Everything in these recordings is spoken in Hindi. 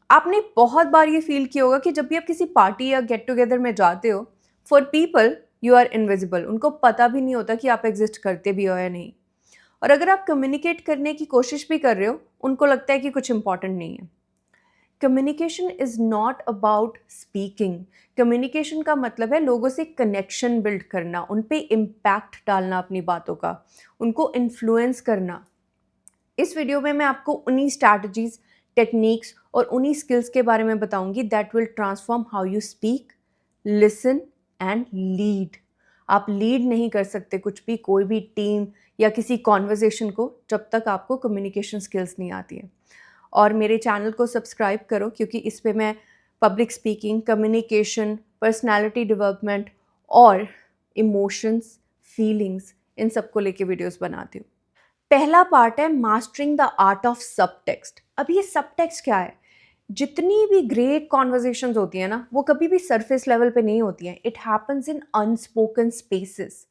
आपने बहुत बार ये फील किया होगा कि जब भी आप किसी पार्टी या गेट टुगेदर में जाते हो, for people you are invisible. उनको पता भी नहीं होता कि आप एग्जिस्ट करते भी हो या नहीं। और अगर आप कम्युनिकेट करने की कोशिश भी कर रहे हो, उनको लगता है कि कुछ इंपॉर्टेंट नहीं है। Communication is not about speaking. Communication का मतलब है लोगों से कनेक्शन बिल्ड करना, उन पे इम्पैक्ट डालना अपनी बातों का, उनको इन्फ्लुएंस करना। इस वीडियो में मैं आपको उन्हीं स्ट्रैटेजीज, टेक्निक्स और उन्हीं स्किल्स के बारे में बताऊंगी that will transform how you speak, listen and lead. आप लीड नहीं कर सकते कुछ भी, कोई भी टीम या किसी कॉन्वर्जेशन को, जब तक आपको कम्युनिकेशन स्किल्स नहीं आती है। और मेरे चैनल को सब्सक्राइब करो, क्योंकि इस पे मैं public speaking, communication, personality development और इमोशंस, फीलिंग्स, इन सब को लेके वीडियोस बनाती हूँ। पहला पार्ट है मास्टरिंग द आर्ट ऑफ सब टेक्स्ट। अब ये सब टेक्स्ट क्या है? जितनी भी ग्रेट कॉन्वर्जेशंस होती है ना, वो कभी भी सरफेस लेवल पे नहीं होती हैं। It happens in unspoken spaces.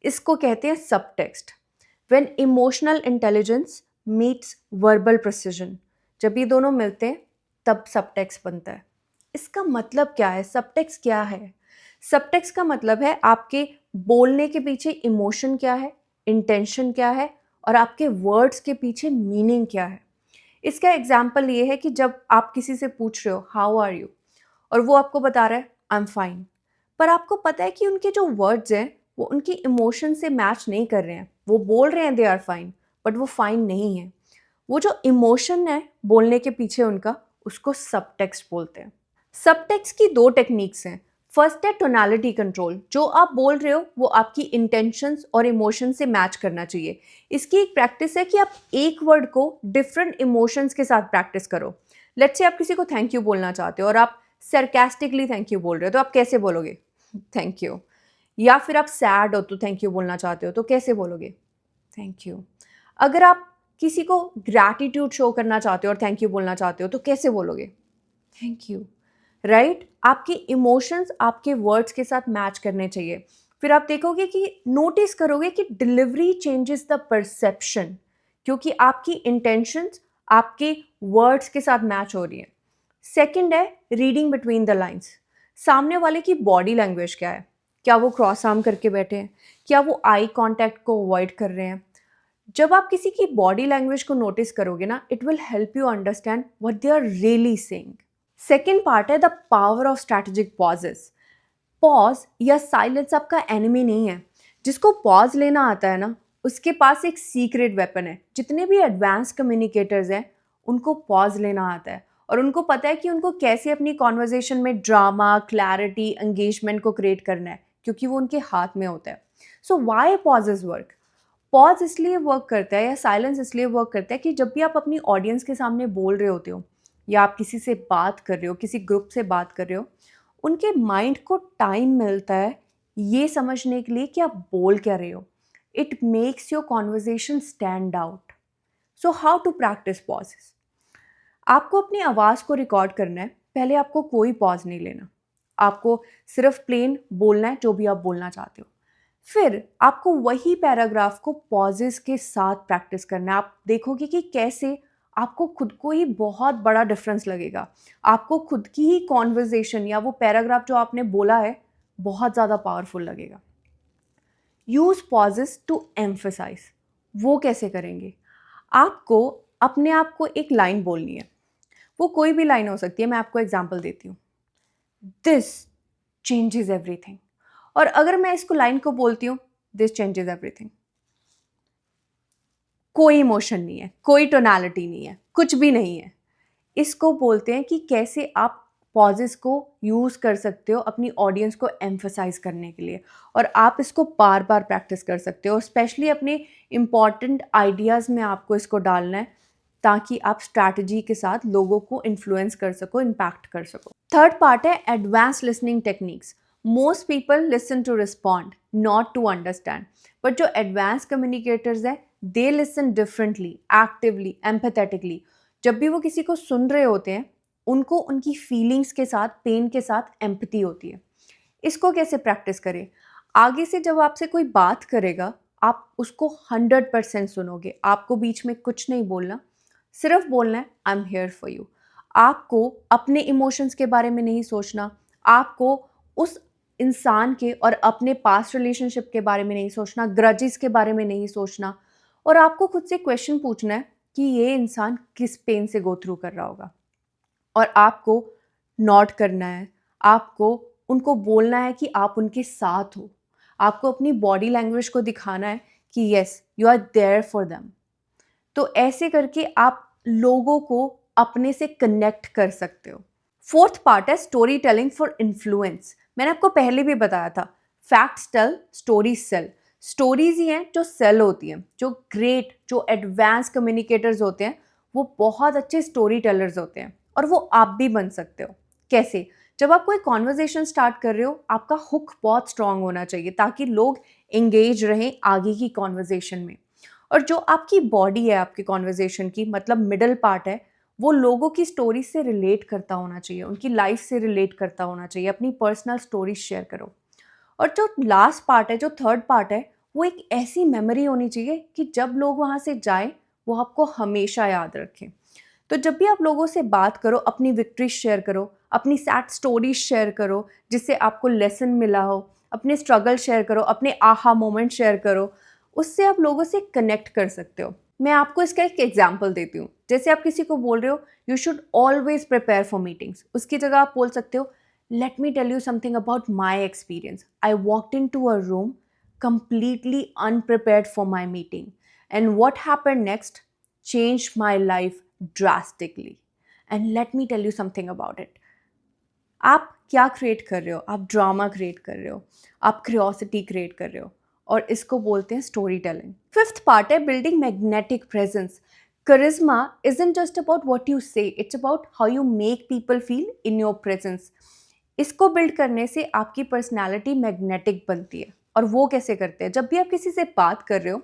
इसको कहते हैं सब text. When emotional intelligence meets verbal precision, जब ये दोनों मिलते हैं तब सब टेक्स्ट बनता है। इसका मतलब क्या है? सब टेक्स्ट क्या है? सब टेक्स्ट का मतलब है आपके बोलने के पीछे इमोशन क्या है, इंटेंशन क्या है, और आपके वर्ड्स के पीछे मीनिंग क्या है। इसका एग्जाम्पल ये है कि जब आप किसी से पूछ रहे हो हाउ आर यू, और वो आपको बता रहा है आई एम फाइन, पर आपको पता है कि उनके जो वर्ड्स हैं वो उनकी इमोशन से मैच नहीं कर रहे हैं। वो बोल रहे हैं दे आर फाइन, बट वो फाइन नहीं है। वो जो इमोशन है बोलने के पीछे उनका, उसको सब टेक्स्ट बोलते हैं। सब टेक्स्ट की दो टेक्निक्स हैं। फर्स्ट है टोनालिटी कंट्रोल। जो आप बोल रहे हो वो आपकी इंटेंशंस और इमोशन से मैच करना चाहिए। इसकी एक प्रैक्टिस है कि आप एक वर्ड को डिफरेंट इमोशंस के साथ प्रैक्टिस करो। लेट्स से आप किसी को थैंक यू बोलना चाहते हो और आप सरकास्टिकली थैंक यू बोल रहे हो, तो आप कैसे बोलोगे? Thank you. या फिर आप सैड हो तो थैंक यू बोलना चाहते हो, तो कैसे बोलोगे? Thank you. अगर आप किसी को ग्रैटिट्यूड शो करना चाहते हो और थैंक यू बोलना चाहते हो, तो कैसे बोलोगे? Thank you. राइट? आपके इमोशंस आपके वर्ड्स के साथ मैच करने चाहिए। फिर आप देखोगे कि नोटिस करोगे कि डिलीवरी चेंजेस द परसेप्शन, क्योंकि आपकी इंटेंशंस आपके वर्ड्स के साथ मैच हो रही है। सेकंड है रीडिंग बिटवीन द लाइंस। सामने वाले की बॉडी लैंग्वेज क्या है? क्या वो क्रॉस आर्म करके बैठे हैं? क्या वो आई कांटेक्ट को अवॉइड कर रहे हैं? जब आप किसी की बॉडी लैंग्वेज को नोटिस करोगे ना, it will help you understand what they are really saying. Second part है the power of strategic pauses. Pause या साइलेंस आपका एनिमी नहीं है। जिसको पॉज लेना आता है ना, उसके पास एक सीक्रेट वेपन है। जितने भी एडवांस कम्युनिकेटर्स हैं, उनको पॉज लेना आता है और उनको पता है कि उनको कैसे अपनी कॉन्वर्जेशन में ड्रामा, क्लैरिटी, एंगेजमेंट को क्रिएट करना है, क्योंकि वो उनके हाथ में होता है। सो वाई पॉजेज वर्क? पॉज इसलिए वर्क करता है या साइलेंस इसलिए वर्क करता है कि जब भी आप अपनी ऑडियंस के सामने बोल रहे होते हो या आप किसी से बात कर रहे हो, किसी ग्रुप से बात कर रहे हो, उनके माइंड को टाइम मिलता है ये समझने के लिए कि आप बोल क्या रहे हो। It makes your conversation stand out. So how to practise pauses? आपको अपनी आवाज़ को रिकॉर्ड करना है। पहले आपको कोई पॉज नहीं लेना, आपको सिर्फ प्लेन बोलना है जो भी आप बोलना चाहते हो। फिर आपको वही पैराग्राफ को पॉजेस के साथ प्रैक्टिस करना है। आप देखोगे कि कैसे आपको खुद को ही बहुत बड़ा डिफरेंस लगेगा। आपको खुद की ही कॉन्वर्जेशन या वो पैराग्राफ जो आपने बोला है बहुत ज़्यादा पावरफुल लगेगा। Use pauses to emphasise. वो कैसे करेंगे? आपको अपने आप को एक लाइन बोलनी है। वो कोई भी लाइन हो सकती है, मैं आपको एग्जाम्पल देती हूँ। This changes everything. और अगर मैं इसको लाइन को बोलती हूँ दिस चेंजेस एवरीथिंग, कोई इमोशन नहीं है, कोई टोनालिटी नहीं है, कुछ भी नहीं है। इसको बोलते हैं कि कैसे आप पॉजेस को यूज़ कर सकते हो अपनी ऑडियंस को एम्फसाइज करने के लिए। और आप इसको बार बार प्रैक्टिस कर सकते हो, स्पेशली अपने इंपॉर्टेंट आइडियाज़ में आपको इसको डालना है, ताकि आप स्ट्रैटेजी के साथ लोगों को इन्फ्लुएंस कर सको, इम्पैक्ट कर सको। थर्ड पार्ट है advance listening techniques. Most people listen to respond, not to understand. But जो एडवांस कम्युनिकेटर्स हैं, they listen differently, actively, empathetically. जब भी वो किसी को सुन रहे होते हैं, उनको उनकी फीलिंग्स के साथ, पेन के साथ एम्पैथी होती है। इसको कैसे प्रैक्टिस करें? आगे से जब आपसे कोई बात करेगा, आप उसको 100% सुनोगे। आपको बीच में कुछ नहीं बोलना, सिर्फ बोलना है I am here for you. आपको अपने इमोशंस के बारे में नहीं सोचना, आपको उस इंसान के और अपने पास्ट रिलेशनशिप के बारे में नहीं सोचना, ग्रजेस के बारे में नहीं सोचना, और आपको खुद से क्वेश्चन पूछना है कि ये इंसान किस पेन से गो थ्रू कर रहा होगा। और आपको नॉट करना है, आपको उनको बोलना है कि आप उनके साथ हो, आपको अपनी बॉडी लैंग्वेज को दिखाना है कि yes you are there for them. तो ऐसे करके आप लोगों को अपने से कनेक्ट कर सकते हो। फोर्थ पार्ट है स्टोरी टेलिंग फॉर इन्फ्लुएंस। मैंने आपको पहले भी बताया था, facts tell, stories sell. Stories ही हैं जो सेल होती हैं, जो एडवांस कम्युनिकेटर्स होते हैं वो बहुत अच्छे स्टोरी टेलर्स होते हैं, और वो आप भी बन सकते हो। कैसे? जब आप कोई कॉन्वर्जेशन स्टार्ट कर रहे हो, आपका हुक बहुत स्ट्रांग होना चाहिए ताकि लोग एंगेज रहें आगे की कॉन्वर्जेशन में। और जो आपकी बॉडी है आपकी कॉन्वर्जेशन की, मतलब मिडल पार्ट है, वो लोगों की स्टोरी से रिलेट करता होना चाहिए, उनकी लाइफ से रिलेट करता होना चाहिए। अपनी पर्सनल स्टोरी शेयर करो। और जो लास्ट पार्ट है, जो थर्ड पार्ट है, वो एक ऐसी मेमोरी होनी चाहिए कि जब लोग वहाँ से जाएं वो आपको हमेशा याद रखें। तो जब भी आप लोगों से बात करो, अपनी विक्ट्री शेयर करो, अपनी सैड स्टोरीज शेयर करो जिससे आपको लेसन मिला हो, अपने स्ट्रगल शेयर करो, अपने आहा मोमेंट शेयर करो, उससे आप लोगों से कनेक्ट कर सकते हो। मैं आपको इसका एक एग्जाम्पल देती हूँ। जैसे आप किसी को बोल रहे हो you should always prepare for meetings, उसकी जगह आप बोल सकते हो let me tell you something about my experience. I walked in to a room completely unprepared for my meeting, and what happened next changed my life drastically. And let me tell you something about it. आप क्या क्रिएट कर रहे हो? आप ड्रामा क्रिएट कर रहे हो, आप क्यूरियोसिटी क्रिएट कर रहे हो, और इसको बोलते हैं स्टोरी टेलिंग। फिफ्थ पार्ट है building magnetic presence. Charisma isn't just about what you say, it's about how you make people feel in your presence. इसको बिल्ड करने से आपकी पर्सनैलिटी मैग्नेटिक बनती है। और वो कैसे करते हैं? जब भी आप किसी से बात कर रहे हो,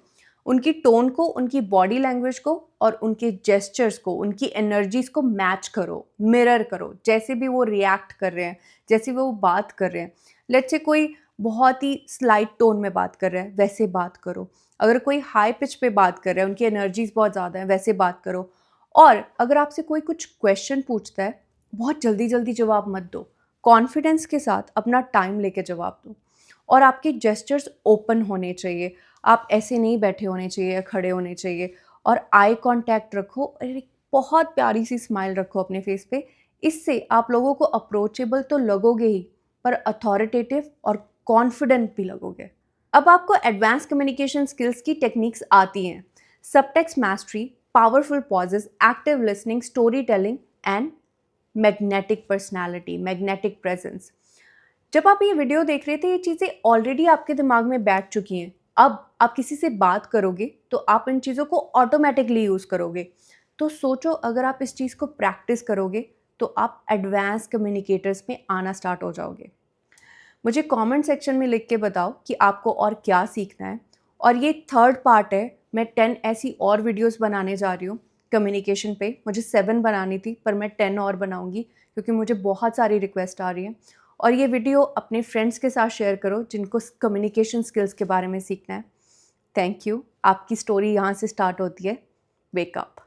उनकी टोन को, उनकी बॉडी लैंग्वेज को और उनके जेस्चर्स को, उनकी एनर्जीज को मैच करो, मिरर करो, जैसे भी वो रिएक्ट कर रहे हैं, जैसे वो बात कर रहे हैं। लेट्स से कोई बहुत ही स्लाइट टोन में बात कर रहा है, वैसे बात करो। अगर कोई हाई पिच पे बात कर रहा है, उनकी एनर्जीज बहुत ज़्यादा है, वैसे बात करो। और अगर आपसे कोई कुछ क्वेश्चन पूछता है, बहुत जल्दी जल्दी जवाब मत दो, कॉन्फिडेंस के साथ अपना टाइम लेके जवाब दो। और आपके जेस्चर्स ओपन होने चाहिए, आप ऐसे नहीं बैठे होने चाहिए या खड़े होने चाहिए। और आई कांटेक्ट रखो और एक बहुत प्यारी सी स्माइल रखो अपने फेस पे। इससे आप लोगों को अप्रोचेबल तो लगोगे ही, पर अथॉरिटेटिव और कॉन्फिडेंट भी लगोगे। अब आपको एडवांस कम्युनिकेशन स्किल्स की टेक्निक्स आती हैं। Subtext mastery, powerful pauses, active listening, story telling and magnetic personality, magnetic presence. जब आप ये वीडियो देख रहे थे, ये चीज़ें ऑलरेडी आपके दिमाग में बैठ चुकी हैं। अब आप किसी से बात करोगे तो आप इन चीज़ों को ऑटोमेटिकली यूज़ करोगे। तो सोचो, अगर आप इस चीज़ को प्रैक्टिस करोगे तो आप एडवांस कम्युनिकेटर्स में आना स्टार्ट हो जाओगे। मुझे कमेंट सेक्शन में लिख के बताओ कि आपको और क्या सीखना है। और ये थर्ड पार्ट है, मैं 10 ऐसी और वीडियोस बनाने जा रही हूँ कम्युनिकेशन पे। मुझे 7 बनानी थी, पर मैं 10 और बनाऊँगी क्योंकि मुझे बहुत सारी रिक्वेस्ट आ रही हैं। और ये वीडियो अपने फ्रेंड्स के साथ शेयर करो जिनको कम्युनिकेशन स्किल्स के बारे में सीखना है। Thank you. आपकी स्टोरी यहाँ से स्टार्ट होती है। Wake up.